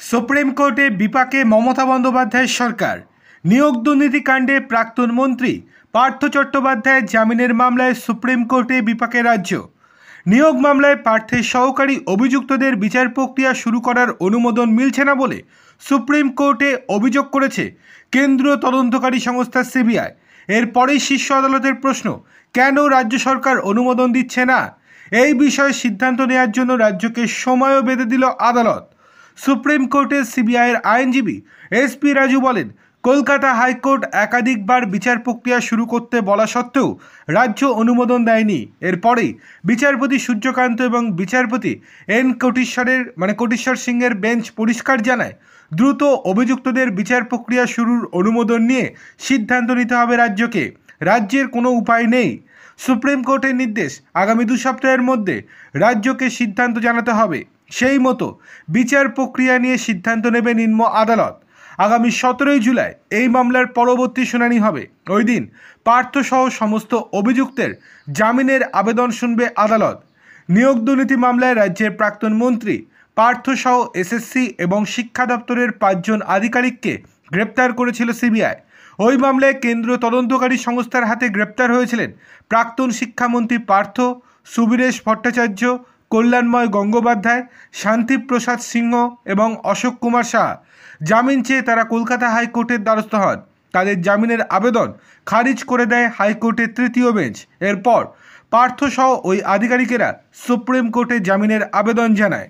Supreme কোর্টে বিপাকে মমতা বন্দ্যোপাধ্যায়ের সরকার। নিয়োগ দুর্নীতি কাণ্ডে প্রাক্তন মন্ত্রী পার্থ চট্টোপাধ্যায়ের জামিনের মামলায় সুপ্রিম কোর্টে বিপাকে রাজ্য। নিয়োগ মামলায় পার্থের সহকারী অভিযুক্তদের বিচার প্রক্রিয়া শুরু করার অনুমোদন মিলছে না বলে সুপ্রিম কোর্টে অভিযোগ করেছে কেন্দ্রীয় তদন্তকারী সংস্থা সিবিআই। এরপরেই শীর্ষ আদালতের প্রশ্ন, কেন রাজ্য সরকার অনুমোদন দিচ্ছে না? এই বিষয়ে সিদ্ধান্ত নেওয়ার জন্য রাজ্যকে সময়ও বেঁধে দিল আদালত। সুপ্রিম কোর্টের সিবিআইয়ের আইনজীবী এসপি রাজু বলেন, কলকাতা হাইকোর্ট একাধিকবার বিচার প্রক্রিয়া শুরু করতে বলা সত্ত্বেও রাজ্য অনুমোদন দেয়নি। এরপরেই বিচারপতি সূর্যকান্ত এবং বিচারপতি এন কোটেশ্বর সিংয়ের বেঞ্চ পরিষ্কার জানায়, দ্রুত অভিযুক্তদের বিচার প্রক্রিয়া শুরুর অনুমোদন নিয়ে সিদ্ধান্ত নিতে হবে রাজ্যকে। রাজ্যের কোনো উপায় নেই। সুপ্রিম কোর্টের নির্দেশ, আগামী 2 সপ্তাহের মধ্যে রাজ্যকে সিদ্ধান্ত জানাতে হবে। সেই মতো বিচার প্রক্রিয়া নিয়ে সিদ্ধান্ত নেবে নিম্ন আদালত। আগামী 17 জুলাই এই মামলার পরবর্তী শুনানি হবে। ওই দিন পার্থসহ সমস্ত অভিযুক্তের জামিনের আবেদন শুনবে আদালত। নিয়োগ দুর্নীতি মামলায় রাজ্যের প্রাক্তন মন্ত্রী পার্থসহ এসএসসি এবং শিক্ষা দপ্তরের 5 জন আধিকারিককে গ্রেপ্তার করেছিল সিবিআই। ওই মামলায় কেন্দ্রীয় তদন্তকারী সংস্থার হাতে গ্রেপ্তার হয়েছিলেন প্রাক্তন শিক্ষামন্ত্রী পার্থ, সুবীরেশ ভট্টাচার্য, কল্যাণময় গঙ্গোপাধ্যায়, শান্তিপ্রসাদ সিংহ এবং অশোক কুমার শাহ। জামিন চেয়ে তারা কলকাতা হাইকোর্টের দ্বারস্থ হন। তাদের জামিনের আবেদন খারিজ করে দেয় হাইকোর্টের 3য় বেঞ্চ। এরপর পার্থসহ ওই আধিকারিকেরা সুপ্রিম কোর্টে জামিনের আবেদন জানায়।